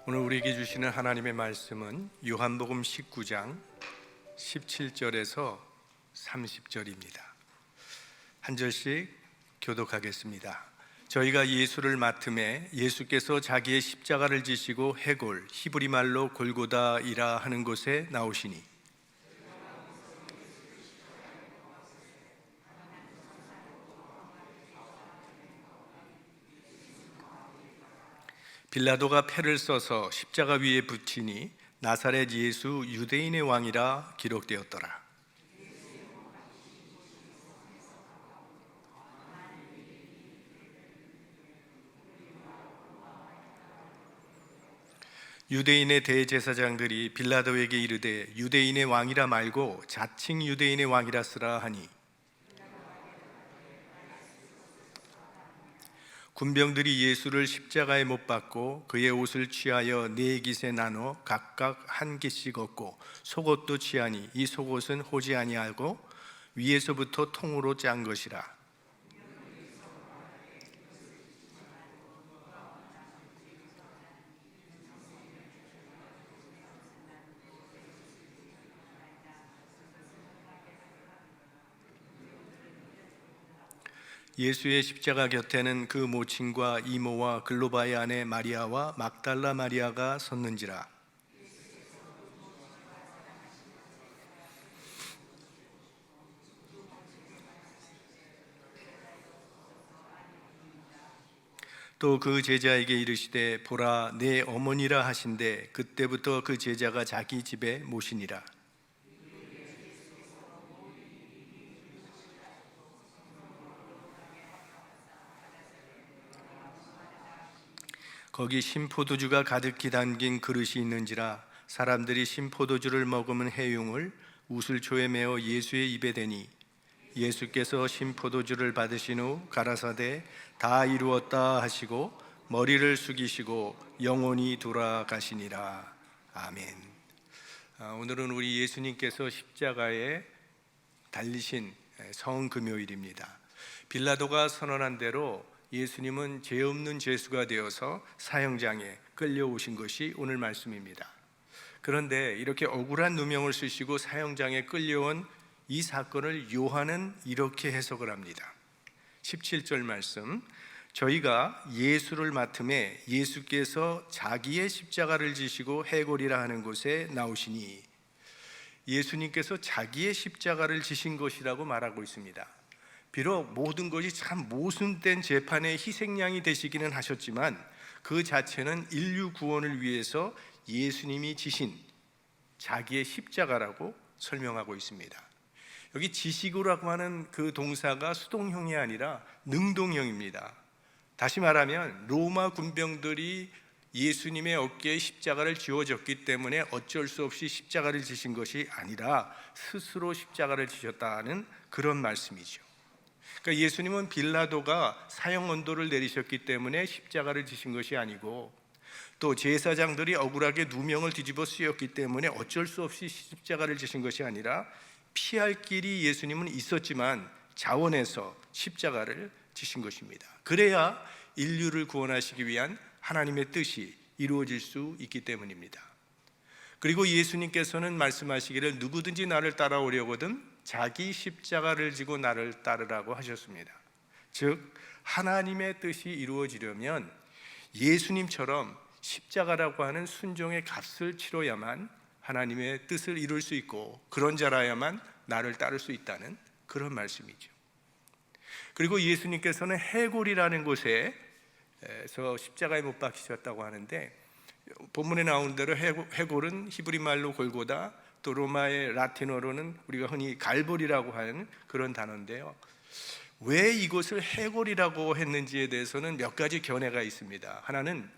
오늘 우리에게 주시는 하나님의 말씀은 요한복음 19장 17절에서 30절입니다. 한 절씩 교독하겠습니다. 저희가 예수를 맡음에 예수께서 자기의 십자가를 지시고 해골, 히브리 말로 골고다이라 하는 곳에 나오시니 빌라도가 패를 써서 십자가 위에 붙이니 나사렛 예수 유대인의 왕이라 기록되었더라. 유대인의 대제사장들이 빌라도에게 이르되 유대인의 왕이라 말고 자칭 유대인의 왕이라 쓰라 하니 군병들이 예수를 십자가에 못 박고 그의 옷을 취하여 네 깃에 나눠 각각 한 깃씩 얻고 속옷도 취하니 이 속옷은 호지 아니하고 위에서부터 통으로 짠 것이라. 예수의 십자가 곁에는 그 모친과 이모와 글로바의 아내 마리아와 막달라 마리아가 섰는지라. 또 그 제자에게 이르시되 보라 내 어머니라 하신대 그때부터 그 제자가 자기 집에 모시니라. 거기 신포도주가 가득히 담긴 그릇이 있는지라. 사람들이 신포도주를 머금은 해용을 우슬초에 메어 예수의 입에 대니 예수께서 신포도주를 받으신 후 가라사대 다 이루었다 하시고 머리를 숙이시고 영원히 돌아가시니라. 아멘. 오늘은 우리 예수님께서 십자가에 달리신 성금요일입니다. 빌라도가 선언한 대로 예수님은 죄 없는 죄수가 되어서 사형장에 끌려오신 것이 오늘 말씀입니다. 그런데 이렇게 억울한 누명을 쓰시고 사형장에 끌려온 이 사건을 요한은 이렇게 해석을 합니다. 17절 말씀, 저희가 예수를 맡음에 예수께서 자기의 십자가를 지시고 해골이라 하는 곳에 나오시니, 예수님께서 자기의 십자가를 지신 것이라고 말하고 있습니다. 비록 모든 것이 참 모순된 재판의 희생양이 되시기는 하셨지만 그 자체는 인류 구원을 위해서 예수님이 지신 자기의 십자가라고 설명하고 있습니다. 여기 지시고라고 하는 그 동사가 수동형이 아니라 능동형입니다. 다시 말하면 로마 군병들이 예수님의 어깨에 십자가를 쥐어줬기 때문에 어쩔 수 없이 십자가를 지신 것이 아니라 스스로 십자가를 지셨다는 그런 말씀이죠. 그러니까 예수님은 빌라도가 사형 언도를 내리셨기 때문에 십자가를 지신 것이 아니고, 또 제사장들이 억울하게 누명을 뒤집어 쓰였기 때문에 어쩔 수 없이 십자가를 지신 것이 아니라 피할 길이 예수님은 있었지만 자원해서 십자가를 지신 것입니다. 그래야 인류를 구원하시기 위한 하나님의 뜻이 이루어질 수 있기 때문입니다. 그리고 예수님께서는 말씀하시기를 누구든지 나를 따라오려거든 자기 십자가를 지고 나를 따르라고 하셨습니다. 즉 하나님의 뜻이 이루어지려면 예수님처럼 십자가라고 하는 순종의 값을 치러야만 하나님의 뜻을 이룰 수 있고, 그런 자라야만 나를 따를 수 있다는 그런 말씀이죠. 그리고 예수님께서는 해골이라는 곳에서 십자가에 못 박히셨다고 하는데, 본문에 나온 대로 해골은 히브리 말로 골고다, 또 로마의 라틴어로는 우리가 흔히 갈보리라고 하는 그런 단어인데요. 왜 이곳을 해골이라고 했는지에 대해서는 몇 가지 견해가 있습니다. 하나는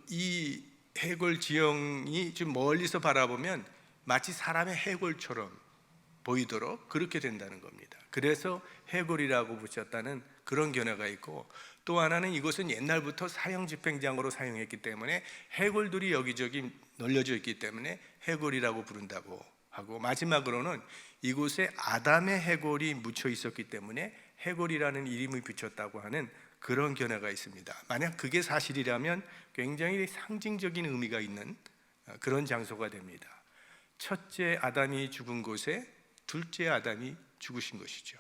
이 해골 지형이 좀 멀리서 바라보면 마치 사람의 해골처럼 보이도록 그렇게 된다는 겁니다. 그래서 해골이라고 붙였다는 그런 견해가 있고, 또 하나는 이곳은 옛날부터 사형 집행장으로 사용했기 때문에 해골들이 여기저기 널려져 있기 때문에 해골이라고 부른다고 하고, 마지막으로는 이곳에 아담의 해골이 묻혀 있었기 때문에 해골이라는 이름을 붙였다고 하는 그런 견해가 있습니다. 만약 그게 사실이라면 굉장히 상징적인 의미가 있는 그런 장소가 됩니다. 첫째 아담이 죽은 곳에 둘째 아담이 죽으신 것이죠.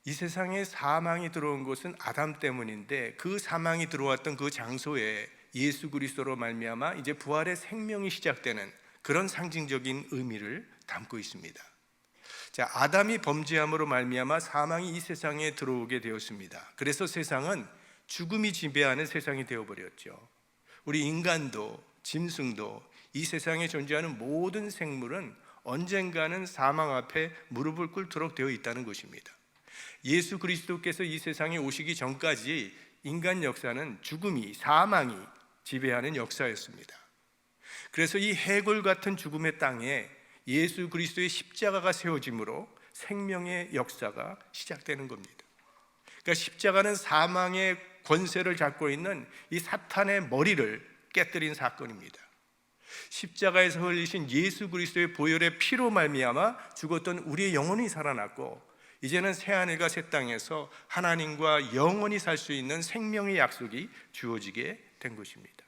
이 세상에 사망이 들어온 것은 아담 때문인데, 그 사망이 들어왔던 그 장소에 예수 그리스도로 말미암아 이제 부활의 생명이 시작되는 그런 상징적인 의미를 담고 있습니다. 자, 아담이 범죄함으로 말미암아 사망이 이 세상에 들어오게 되었습니다. 그래서 세상은 죽음이 지배하는 세상이 되어버렸죠. 우리 인간도 짐승도 이 세상에 존재하는 모든 생물은 언젠가는 사망 앞에 무릎을 꿇도록 되어 있다는 것입니다. 예수 그리스도께서 이 세상에 오시기 전까지 인간 역사는 죽음이, 사망이 지배하는 역사였습니다. 그래서 이 해골 같은 죽음의 땅에 예수 그리스도의 십자가가 세워짐으로 생명의 역사가 시작되는 겁니다. 그러니까 십자가는 사망의 권세를 잡고 있는 이 사탄의 머리를 깨뜨린 사건입니다. 십자가에서 흘리신 예수 그리스도의 보혈의 피로 말미암아 죽었던 우리의 영혼이 살아났고, 이제는 새하늘과 새 땅에서 하나님과 영원히 살 수 있는 생명의 약속이 주어지게 된 것입니다.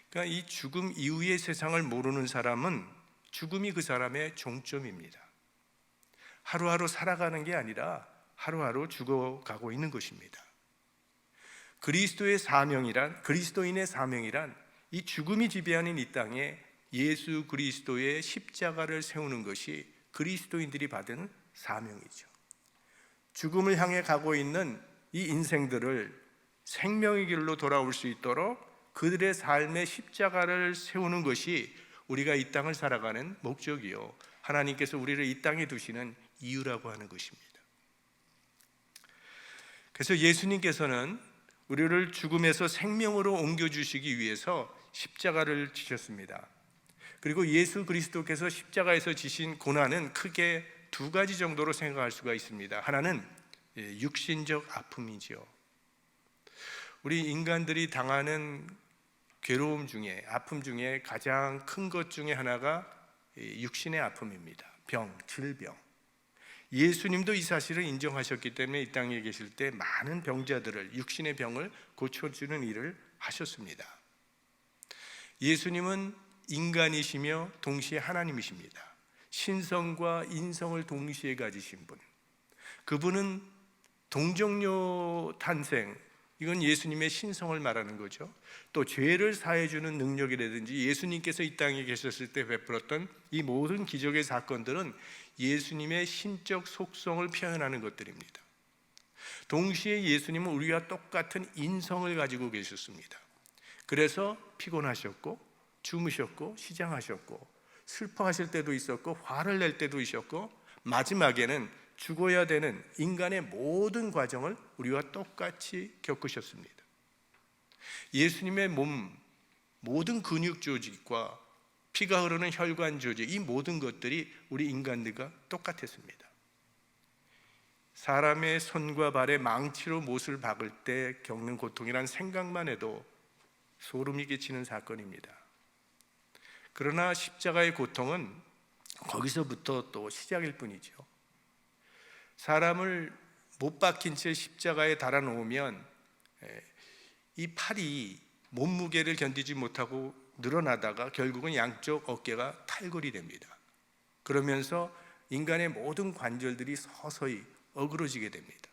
그러니까 이 죽음 이후의 세상을 모르는 사람은 죽음이 그 사람의 종점입니다. 하루하루 살아가는 게 아니라 하루하루 죽어가고 있는 것입니다. 그리스도의 사명이란, 그리스도인의 사명이란 이 죽음이 지배하는 이 땅에 예수 그리스도의 십자가를 세우는 것이 그리스도인들이 받은 사명이죠. 죽음을 향해 가고 있는 이 인생들을 생명의 길로 돌아올 수 있도록 그들의 삶의 십자가를 세우는 것이 우리가 이 땅을 살아가는 목적이요, 하나님께서 우리를 이 땅에 두시는 이유라고 하는 것입니다. 그래서 예수님께서는 우리를 죽음에서 생명으로 옮겨주시기 위해서 십자가를 지셨습니다. 그리고 예수 그리스도께서 십자가에서 지신 고난은 크게 두 가지 정도로 생각할 수가 있습니다. 하나는 육신적 아픔이지요. 우리 인간들이 당하는 괴로움 중에, 아픔 중에 가장 큰 것 중에 하나가 육신의 아픔입니다. 병, 질병. 예수님도 이 사실을 인정하셨기 때문에 이 땅에 계실 때 많은 병자들을, 육신의 병을 고쳐주는 일을 하셨습니다. 예수님은 인간이시며 동시에 하나님이십니다. 신성과 인성을 동시에 가지신 분. 그분은 동정녀 탄생, 이건 예수님의 신성을 말하는 거죠. 또 죄를 사해주는 능력이라든지 예수님께서 이 땅에 계셨을 때 베풀었던 이 모든 기적의 사건들은 예수님의 신적 속성을 표현하는 것들입니다. 동시에 예수님은 우리와 똑같은 인성을 가지고 계셨습니다. 그래서 피곤하셨고 주무셨고 시장하셨고 슬퍼하실 때도 있었고 화를 낼 때도 있었고, 마지막에는 죽어야 되는 인간의 모든 과정을 우리와 똑같이 겪으셨습니다. 예수님의 몸, 모든 근육 조직과 피가 흐르는 혈관 조직, 이 모든 것들이 우리 인간들과 똑같았습니다. 사람의 손과 발에 망치로 못을 박을 때 겪는 고통이란 생각만 해도 소름이 끼치는 사건입니다. 그러나 십자가의 고통은 거기서부터 또 시작일 뿐이죠. 사람을 못 박힌 채 십자가에 달아놓으면 이 팔이 몸무게를 견디지 못하고 늘어나다가 결국은 양쪽 어깨가 탈골이 됩니다. 그러면서 인간의 모든 관절들이 서서히 어그러지게 됩니다.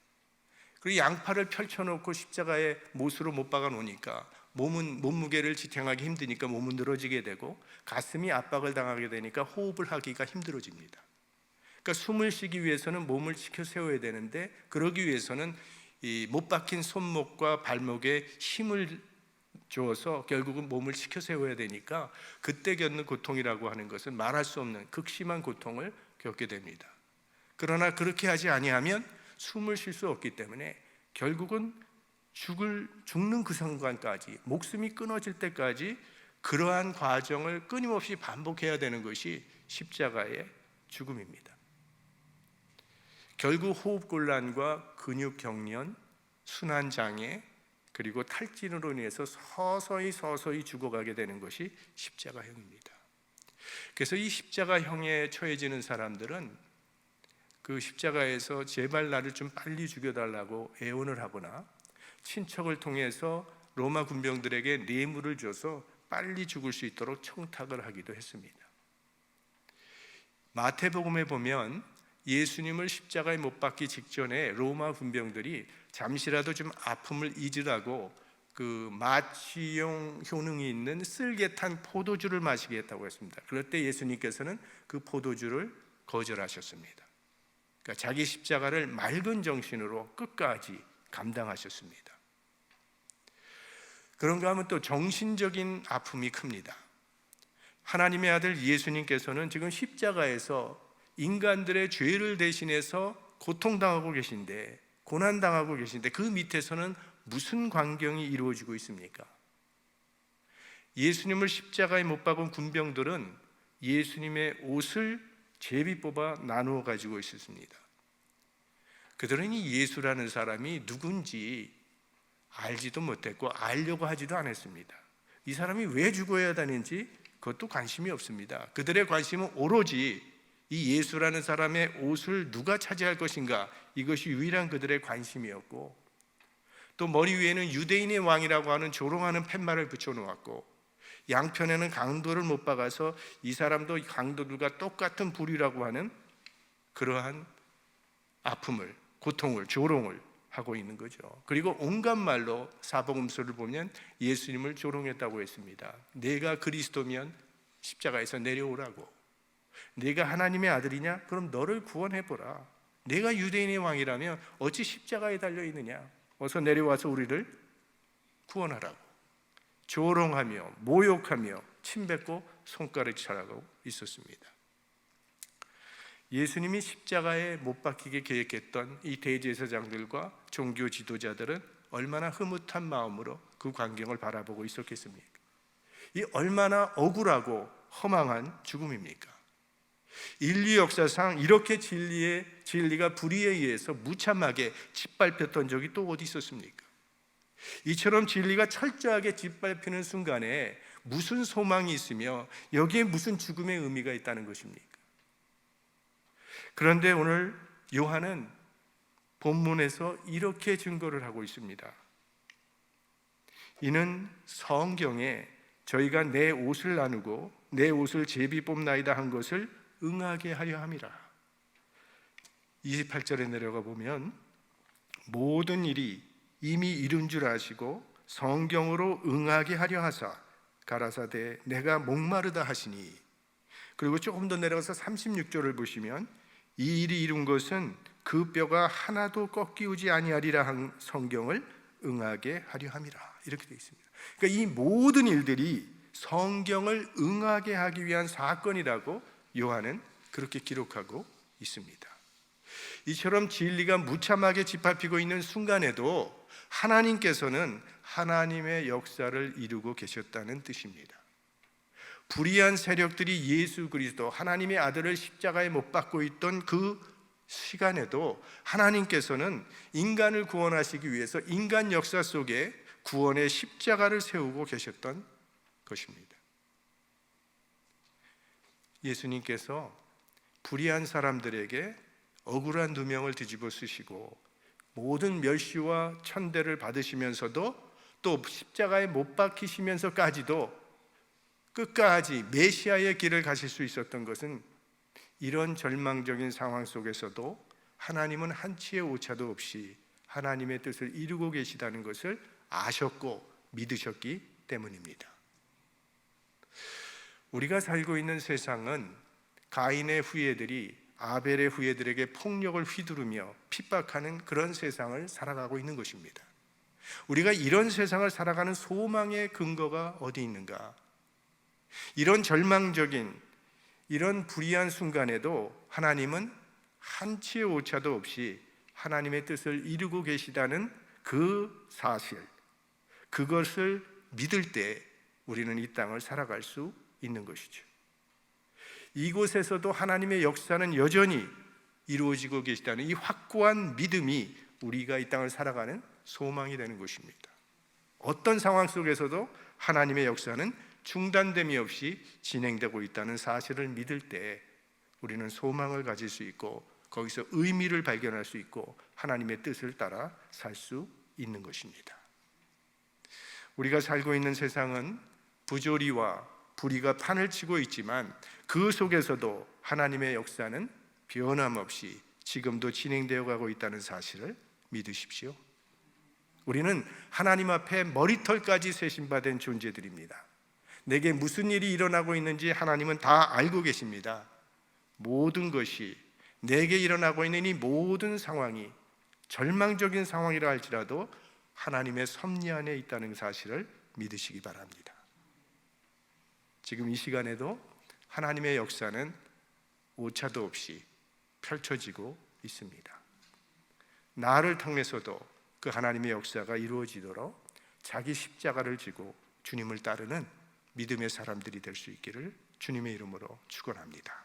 그리고 양팔을 펼쳐놓고 십자가에 못으로 못 박아 놓으니까 몸은 몸무게를 지탱하기 힘드니까 몸은 늘어지게 되고, 가슴이 압박을 당하게 되니까 호흡을 하기가 힘들어집니다. 그러니까 숨을 쉬기 위해서는 몸을 지켜 세워야 되는데, 그러기 위해서는 이 못 박힌 손목과 발목에 힘을 주어서 결국은 몸을 지켜 세워야 되니까 그때 겪는 고통이라고 하는 것은 말할 수 없는 극심한 고통을 겪게 됩니다. 그러나 그렇게 하지 아니하면 숨을 쉴 수 없기 때문에 결국은 죽는 그 순간까지, 목숨이 끊어질 때까지 그러한 과정을 끊임없이 반복해야 되는 것이 십자가의 죽음입니다. 결국 호흡곤란과 근육경련, 순환장애, 그리고 탈진으로 인해서 서서히 죽어가게 되는 것이 십자가형입니다. 그래서 이 십자가형에 처해지는 사람들은 그 십자가에서 제발 나를 좀 빨리 죽여달라고 애원을 하거나 친척을 통해서 로마 군병들에게 뇌물을 줘서 빨리 죽을 수 있도록 청탁을 하기도 했습니다. 마태복음에 보면 예수님을 십자가에 못 박기 직전에 로마 군병들이 잠시라도 좀 아픔을 잊으라고 그 마취용 효능이 있는 쓸개 탄 포도주를 마시게 했다고 했습니다. 그럴 때 예수님께서는 그 포도주를 거절하셨습니다. 그러니까 자기 십자가를 맑은 정신으로 끝까지 감당하셨습니다. 그런가 하면 또 정신적인 아픔이 큽니다. 하나님의 아들 예수님께서는 지금 십자가에서 인간들의 죄를 대신해서 고통당하고 계신데, 고난당하고 계신데 그 밑에서는 무슨 광경이 이루어지고 있습니까? 예수님을 십자가에 못 박은 군병들은 예수님의 옷을 제비 뽑아 나누어 가지고 있었습니다. 그들은 이 예수라는 사람이 누군지 알지도 못했고 알려고 하지도 않았습니다. 이 사람이 왜 죽어야 하는지 그것도 관심이 없습니다. 그들의 관심은 오로지 이 예수라는 사람의 옷을 누가 차지할 것인가, 이것이 유일한 그들의 관심이었고, 또 머리 위에는 유대인의 왕이라고 하는 조롱하는 팻말을 붙여놓았고, 양편에는 강도를 못 박아서 이 사람도 강도들과 똑같은 부류라고 하는 그러한 아픔을, 고통을, 조롱을 하고 있는 거죠. 그리고 온갖 말로 사복음서를 보면 예수님을 조롱했다고 했습니다. 내가 그리스도면 십자가에서 내려오라고, 내가 하나님의 아들이냐? 그럼 너를 구원해보라. 내가 유대인의 왕이라면 어찌 십자가에 달려있느냐? 어서 내려와서 우리를 구원하라고 조롱하며 모욕하며 침뱉고 손가락질하고 있었습니다. 예수님이 십자가에 못 박히게 계획했던 이 대제사장들과 종교 지도자들은 얼마나 흐뭇한 마음으로 그 광경을 바라보고 있었겠습니까? 이 얼마나 억울하고 허망한 죽음입니까? 인류 역사상 이렇게 진리가 불의에 의해서 무참하게 짓밟혔던 적이 또 어디 있었습니까? 이처럼 진리가 철저하게 짓밟히는 순간에 무슨 소망이 있으며 여기에 무슨 죽음의 의미가 있다는 것입니까? 그런데 오늘 요한은 본문에서 이렇게 증거를 하고 있습니다. 이는 성경에 저희가 내 옷을 나누고 내 옷을 제비 뽑나이다 한 것을 응하게 하려 함이라. 28절에 내려가 보면 모든 일이 이미 이룬 줄 아시고 성경으로 응하게 하려 하사 가라사대 내가 목마르다 하시니, 그리고 조금 더 내려가서 36절을 보시면 이 일이 이룬 것은 그 뼈가 하나도 꺾이우지 아니하리라 한 성경을 응하게 하려 함이라, 이렇게 되어 있습니다. 그러니까 이 모든 일들이 성경을 응하게 하기 위한 사건이라고 요한은 그렇게 기록하고 있습니다. 이처럼 진리가 무참하게 짓밟히고 있는 순간에도 하나님께서는 하나님의 역사를 이루고 계셨다는 뜻입니다. 불의한 세력들이 예수 그리스도 하나님의 아들을 십자가에 못 박고 있던 그 시간에도 하나님께서는 인간을 구원하시기 위해서 인간 역사 속에 구원의 십자가를 세우고 계셨던 것입니다. 예수님께서 불의한 사람들에게 억울한 누명을 뒤집어 쓰시고 모든 멸시와 천대를 받으시면서도 또 십자가에 못 박히시면서까지도 끝까지 메시아의 길을 가실 수 있었던 것은 이런 절망적인 상황 속에서도 하나님은 한치의 오차도 없이 하나님의 뜻을 이루고 계시다는 것을 아셨고 믿으셨기 때문입니다. 우리가 살고 있는 세상은 가인의 후예들이 아벨의 후예들에게 폭력을 휘두르며 핍박하는 그런 세상을 살아가고 있는 것입니다. 우리가 이런 세상을 살아가는 소망의 근거가 어디 있는가? 이런 절망적인, 이런 불의한 순간에도 하나님은 한치의 오차도 없이 하나님의 뜻을 이루고 계시다는 그 사실, 그것을 믿을 때 우리는 이 땅을 살아갈 수 있는 것이죠. 이곳에서도 하나님의 역사는 여전히 이루어지고 계시다는 이 확고한 믿음이 우리가 이 땅을 살아가는 소망이 되는 것입니다. 어떤 상황 속에서도 하나님의 역사는 중단됨이 없이 진행되고 있다는 사실을 믿을 때 우리는 소망을 가질 수 있고 거기서 의미를 발견할 수 있고 하나님의 뜻을 따라 살 수 있는 것입니다. 우리가 살고 있는 세상은 부조리와 불의가 판을 치고 있지만 그 속에서도 하나님의 역사는 변함없이 지금도 진행되어 가고 있다는 사실을 믿으십시오. 우리는 하나님 앞에 머리털까지 세심받은 존재들입니다. 내게 무슨 일이 일어나고 있는지 하나님은 다 알고 계십니다. 모든 것이 내게 일어나고 있는 이 모든 상황이 절망적인 상황이라 할지라도 하나님의 섭리 안에 있다는 사실을 믿으시기 바랍니다. 지금 이 시간에도 하나님의 역사는 오차도 없이 펼쳐지고 있습니다. 나를 통해서도 그 하나님의 역사가 이루어지도록 자기 십자가를 지고 주님을 따르는 믿음의 사람들이 될 수 있기를 주님의 이름으로 축원합니다.